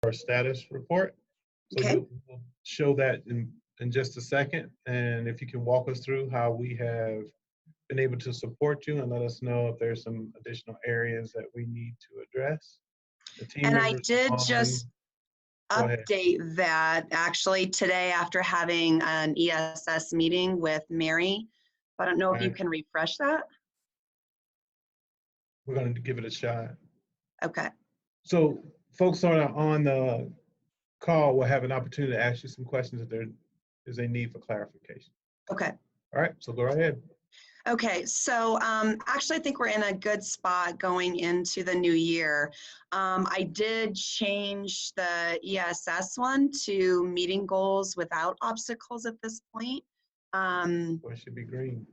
our status report. So Okay. we'll show that in just a second. And if you can walk us through how we have been able to support you and let us know if there's some additional areas that we need to address. The team And I members did on, just go ahead. update that actually today after having an ESS meeting with Mary. I don't know if you Okay. can refresh that. We're going to give it a shot. Okay. So folks on the call will have an opportunity to ask you some questions if there is a need for clarification. Okay. All right, so go right ahead. Okay, so actually I think we're in a good spot going into the new year. I did change the ESS one to meeting goals without obstacles at this point. Well, it should be green.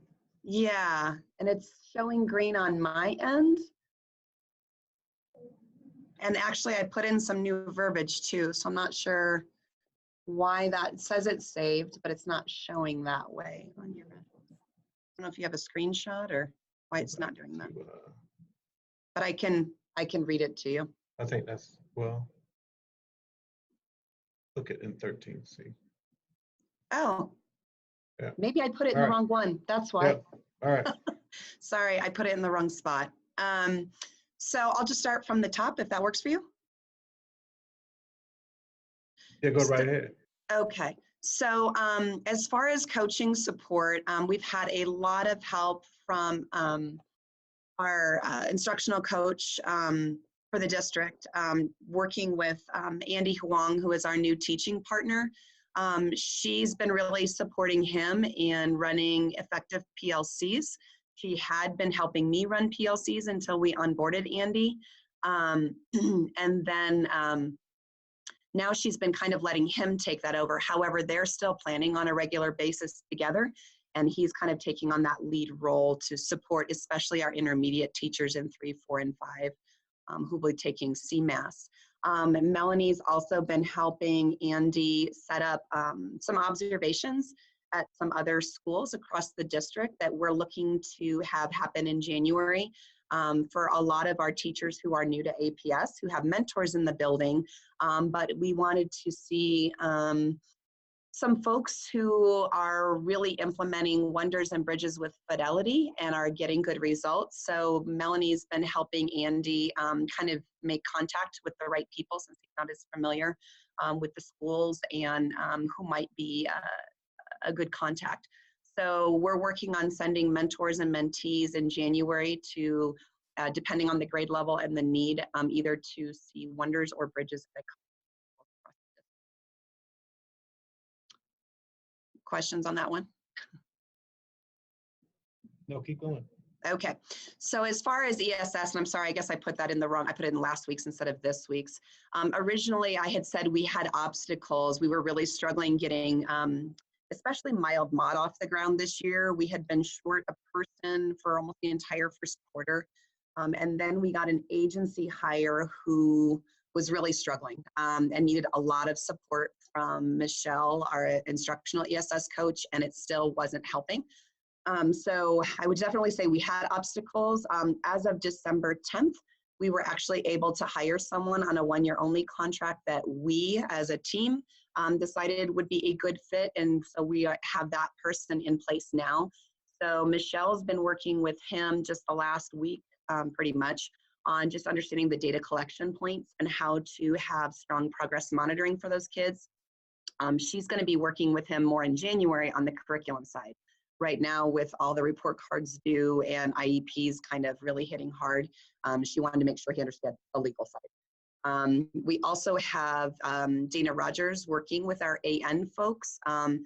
Yeah, and it's showing green on my end. And actually I put in some new verbiage too, so I'm not sure why that says it's saved, but it's not showing that way on your end. I don't know if you have a screenshot or why it's not doing that. But I can read it to you. I think that's, well, look at in 13, see. Oh, Yeah. maybe I put it in the wrong one. That's why. Yep. All right. Sorry, I put it in the wrong spot. So I'll just start from the top if that works for you. Yeah, go right ahead. Okay. So as far as coaching support, we've had a lot of help from our instructional coach for the district, working with Andy Huang, who is our new teaching partner. She's been really supporting him in running effective PLCs. She had been helping me run PLCs until we onboarded Andy. And then now she's been kind of letting him take that over. However, they're still planning on a regular basis together, and he's kind of taking on that lead role to support especially our intermediate teachers in 3, 4, and 5 who will be taking CMAS. Melanie's also been helping Andy set up some observations at some other schools across the district that we're looking to have happen in January. For a lot of our teachers who are new to APS, who have mentors in the building, but we wanted to see some folks who are really implementing Wonders and Bridges with Fidelity and are getting good results. So Melanie's been helping Andy kind of make contact with the right people, since he's not as familiar with the schools and who might be a good contact. So we're working on sending mentors and mentees in January to, depending on the grade level and the need, either to see Wonders or Bridges. Questions on that one? No, keep going. Okay, so as far as ESS, and I'm sorry, I guess I put that in the wrong, I put it in last week's instead of this week's. Originally, I had said we had obstacles. We were really struggling getting especially mild mod off the ground this year. We had been short a person for almost the entire first quarter. And then we got an agency hire who was really struggling and needed a lot of support from Michelle, our instructional ESS coach, and it still wasn't helping. So I would definitely say we had obstacles. As of December 10th, we were actually able to hire someone on a 1-year only contract that we as a team decided would be a good fit. And so we have that person in place now. So Michelle's been working with him just the last week, pretty much, on just understanding the data collection points and how to have strong progress monitoring for those kids. She's going to be working with him more in January on the curriculum side. Right now, with all the report cards due and IEPs kind of really hitting hard, she wanted to make sure he understood the legal side. We also have Dana Rogers working with our AN folks. My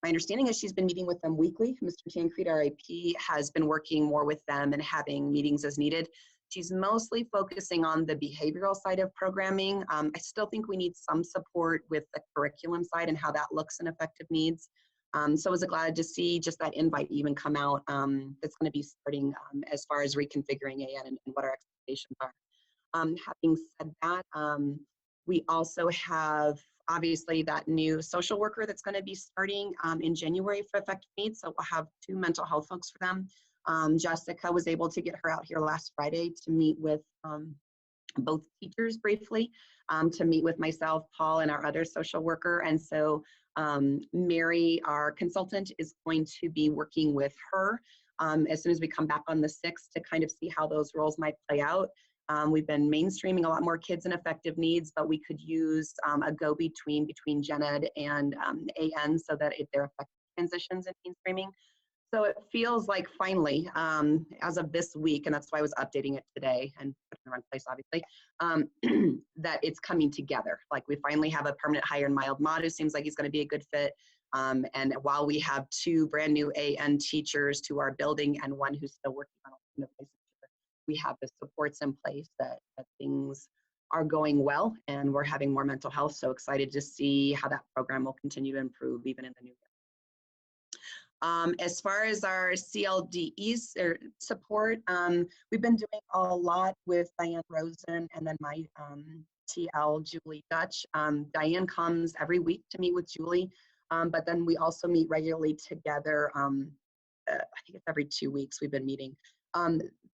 understanding is she's been meeting with them weekly. Mr. Tancrete, our AP, has been working more with them and having meetings as needed. She's mostly focusing on the behavioral side of programming. I still think we need some support with the curriculum side and how that looks in effective needs. So I was glad to see just that invite even come out. That's going to be starting as far as reconfiguring AN and what our expectations are. Having said that, we also have obviously that new social worker that's going to be starting in January for effective needs. So we'll have 2 mental health folks for them. Jessica was able to get her out here last Friday to meet with both teachers briefly to meet with myself, Paul, and our other social worker. And so Mary, our consultant, is going to be working with her as soon as we come back on the 6th to kind of see how those roles might play out. We've been mainstreaming a lot more kids in affective needs, but we could use a go-between between gen ed and AN so that they're effective transitions in mainstreaming. So it feels like finally, as of this week, and that's why I was updating it today and putting it in the wrong place, obviously, that it's coming together. Like we finally have a permanent hire in mild mod who seems like he's going to be a good fit. And while we have 2 brand new AN teachers to our building and one who's still working on alternate licensure, we have the supports in place that things are going well, and we're having more mental health. So excited to see how that program will continue to improve even in the new year. As far as our CLDE support, we've been doing a lot with Diane Rosen and then my TL, Julie Dutch. Diane comes every week to meet with Julie, but then we also meet regularly together. I think it's every 2 weeks we've been meeting.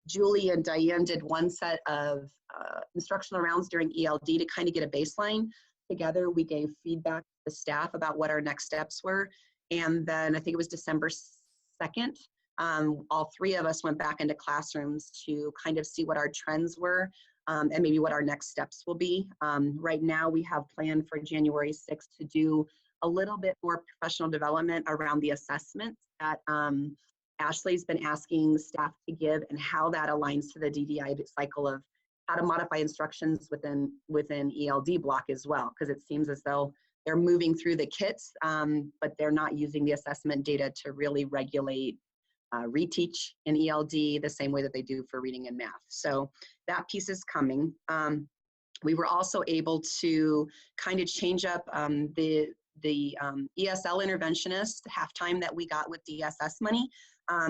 Julie and Diane did one set of instructional rounds during ELD to kind of get a baseline. Together, we gave feedback to the staff about what our next steps were. And then I think it was December 2nd, all 3 of us went back into classrooms to kind of see what our trends were and maybe what our next steps will be. Right now, we have planned for January 6th to do a little bit more professional development around the assessments that Ashley's been asking staff to give and how that aligns to the DDI cycle of how to modify instructions within ELD block as well, because it seems as though they're moving through the kits, but they're not using the assessment data to really regulate reteach in ELD the same way that they do for reading and math. So that piece is coming. We were also able to kind of change up the ESL interventionist halftime that we got with DSS money.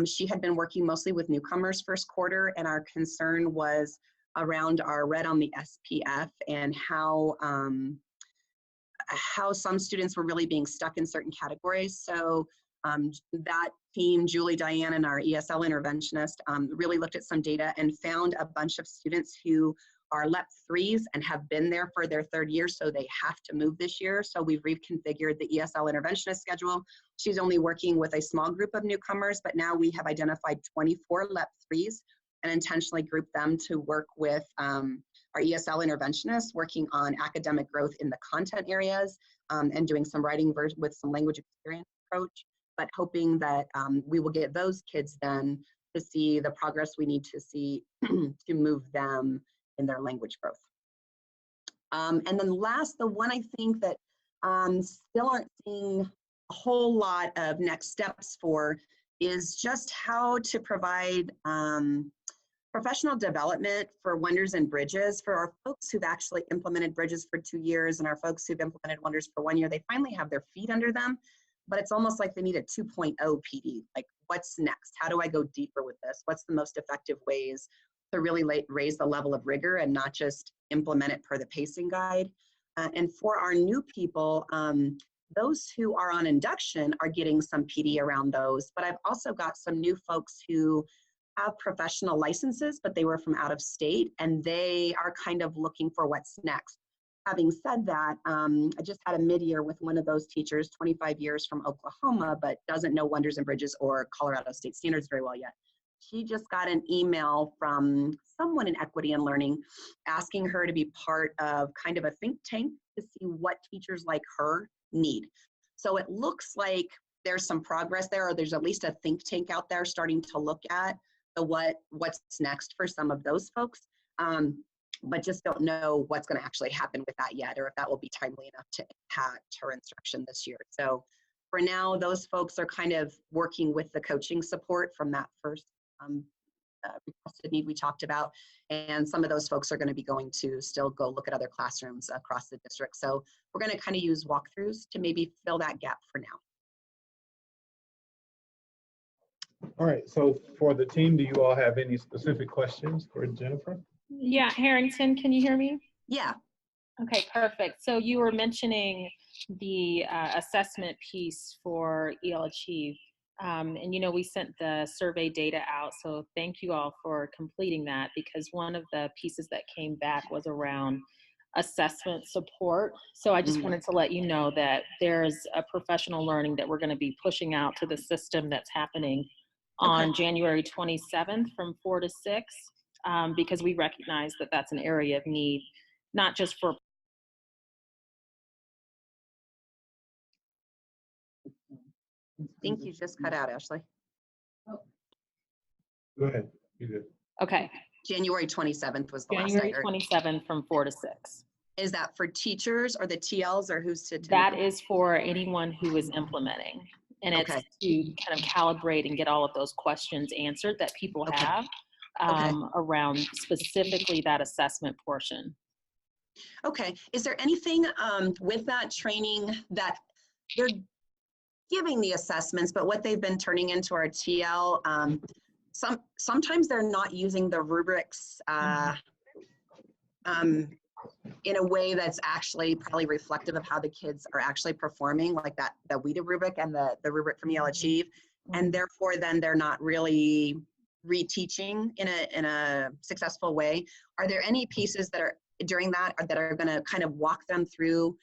She had been working mostly with newcomers first quarter, and our concern was around our red on the SPF and how some students were really being stuck in certain categories. So that team, Julie, Diane, and our ESL interventionist really looked at some data and found a bunch of students who are LEP 3s and have been there for their 3rd year, so they have to move this year. So we've reconfigured the ESL interventionist schedule. She's only working with a small group of newcomers, but now we have identified 24 LEP 3s and intentionally grouped them to work with our ESL interventionists working on academic growth in the content areas and doing some writing with some language experience approach, but hoping that we will get those kids then to see the progress we need to see to move them in their language growth. And then last, the one I think that still aren't seeing a whole lot of next steps for is just how to provide professional development for Wonders and Bridges for our folks who've actually implemented Bridges for 2 years and our folks who've implemented Wonders for 1 year. They finally have their feet under them, but it's almost like they need a 2.0 PD. Like, what's next? How do I go deeper with this? What's the most effective ways to really raise the level of rigor and not just implement it per the pacing guide? And for our new people, those who are on induction are getting some PD around those, but I've also got some new folks who have professional licenses, but they were from out of state, and they are kind of looking for what's next. Having said that, I just had a mid-year with one of those teachers, 25 years from Oklahoma, but doesn't know Wonders and Bridges or Colorado State Standards very well yet. She just got an email from someone in Equity and Learning asking her to be part of kind of a think tank to see what teachers like her need. So it looks like there's some progress there, or there's at least a think tank out there starting to look at the what's next for some of those folks, but just don't know what's going to actually happen with that yet, or if that will be timely enough to impact her instruction this year. So for now, those folks are kind of working with the coaching support from that first requested need we talked about, and some of those folks are going to be going to still go look at other classrooms across the district. So we're going to kind of use walkthroughs to maybe fill that gap for now. All right, so for the team, do you all have any specific questions for Jennifer? Yeah, Harrington, can you hear me? Yeah. Okay, perfect. So you were mentioning the assessment piece for EL Achieve. And we sent the survey data out, so thank you all for completing that, because one of the pieces that came back was around assessment support. So I just wanted to let you know that there's a professional learning that we're going to be pushing out to the system that's happening on January 27th from 4 to 6, because we recognize that that's an area of need, not just for I think you just cut out, Ashley. Go ahead. You good. Okay, January 27th was the last I January heard. 27th from 4 to 6. Is that for teachers or the TLs, or who's to? That is for anyone who is implementing. And it's Okay. to kind of calibrate and get all of those questions answered that people have around specifically that assessment portion. Okay. Is there anything with that training that they're giving the assessments, but what they've been turning into our TL, sometimes they're not using the rubrics in a way that's actually probably reflective of how the kids are actually performing, like the WIDA rubric and the rubric from EL Achieve, and therefore then they're not really reteaching in a successful way. Are there any pieces that are during that are going to kind of walk them through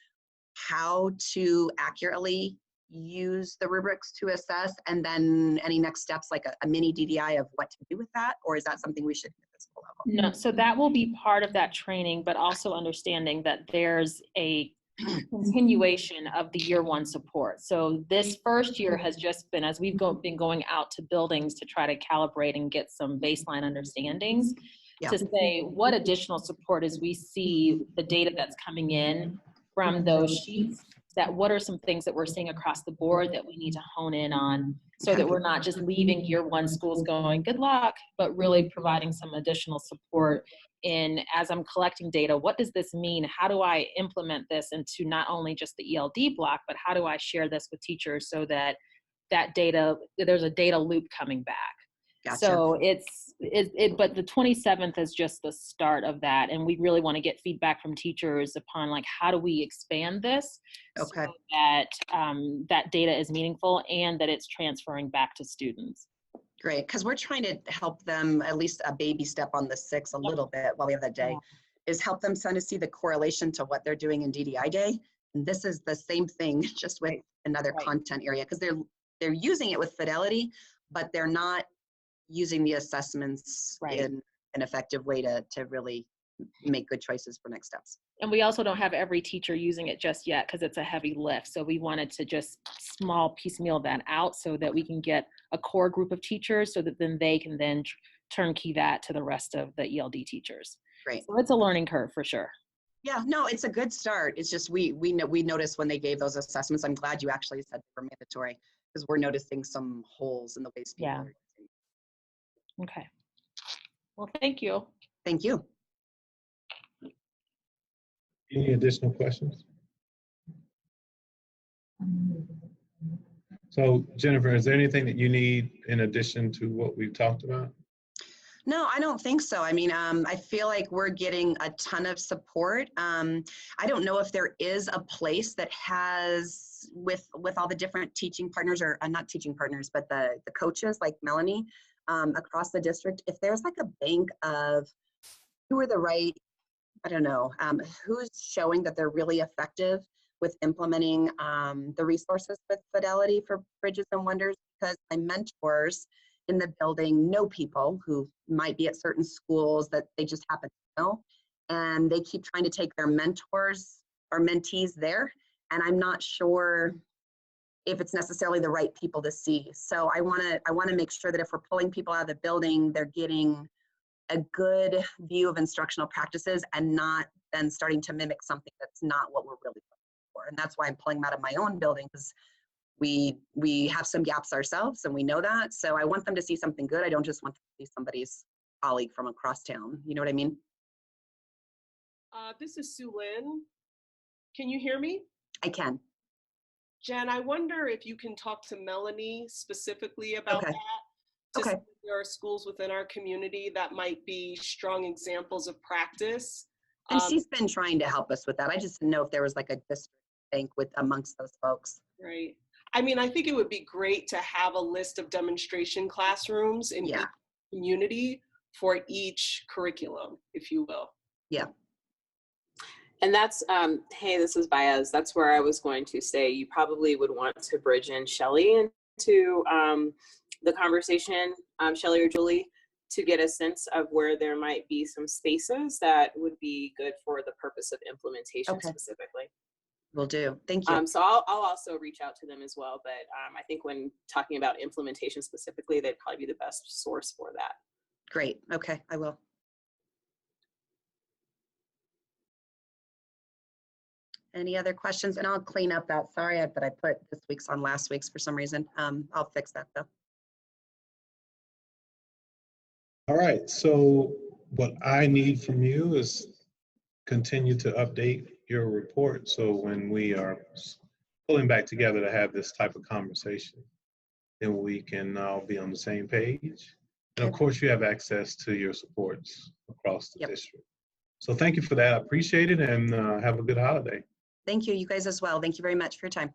how to accurately use the rubrics to assess, and then any next steps like a mini DDI of what to do with that? Or is that something we should do at the school level? No, so that will be part of that training, but also understanding that there's a continuation of the year one support. So this first year has just been, as we've been going out to buildings to try to calibrate and get some baseline understandings, to say what additional support as we see the data that's coming in from those sheets, that what are some things that we're seeing across the board that we need to hone in on, so that we're not just leaving year one schools going, good luck, but really providing some additional support in, as I'm collecting data, what does this mean? How do I implement this into not only just the ELD block, but how do I share this with teachers so that that data, there's a data loop coming back. Gotcha. So but the 27th is just the start of that. And we really want to get feedback from teachers upon like, how do we expand this so that that data is meaningful and that it's transferring back to students. Great, because we're trying to help them at least a baby step on the 6 a little bit while we have that day, is help them kind of see the correlation to what they're doing in DDI day. And this is the same thing, just with another content area, because they're using it with fidelity, but they're not using the assessments in an effective way to really make good choices for next steps. And we also don't have every teacher using it just yet because it's a heavy lift. So we wanted to just small piecemeal that out so that we can get a core group of teachers so that then they can then turnkey that to the rest of the ELD teachers. Great. So it's a learning curve for sure. Yeah, no, it's a good start. It's just we noticed when they gave those assessments, I'm glad you actually said they were mandatory, because we're noticing some holes in the ways people are using. Okay. Well, thank you. Thank you. Any additional questions? So Jennifer, is there anything that you need in addition to what we've talked about? No, I don't think so. I mean, I feel like we're getting a ton of support. I don't know if there is a place that has, with all the different teaching partners, or not teaching partners, but the coaches like Melanie across the district, if there's like a bank of who are the right, I don't know, who's showing that they're really effective with implementing the resources with Fidelity for Bridges and Wonders, because my mentors in the building know people who might be at certain schools that they just happen to know, and they keep trying to take their mentors or mentees there, and I'm not sure if it's necessarily the right people to see. So I want to make sure that if we're pulling people out of the building, they're getting a good view of instructional practices and not then starting to mimic something that's not what we're really looking for. And that's why I'm pulling them out of my own building, because we have some gaps ourselves and we know that. So I want them to see something good. I don't just want to see somebody's colleague from across town. You know what I mean? This is Sue Lynn. Can you hear me? I can. Jen, I wonder if you can talk to Melanie specifically about that. Okay. If there are schools within our community that might be strong examples of practice. And she's been trying to help us with that. I just didn't know if there was like a district bank with amongst those folks. Right. I mean, I think it would be great to have a list of demonstration classrooms in each community for each curriculum, if you will. Yeah. And that's, hey, this is Baez. That's where I was going to say you probably would want to bridge in Shelley into the conversation, Shelley or Julie, to get a sense of where there might be some spaces that would be good for the purpose of implementation specifically. Will do. Thank you. So I'll also reach out to them as well. But I think when talking about implementation specifically, they'd probably be the best source for that. Great. Okay, I will. Any other questions? And I'll clean up that. Sorry that I put this week's on last week's for some reason. I'll fix that though. All right, so what I need from you is continue to update your report. So when we are pulling back together to have this type of conversation, then we can all be on the same page. And of course, you have access to your supports across the district. So thank you for that. I appreciate it, and have a good holiday. Thank you. You guys as well. Thank you very much for your time.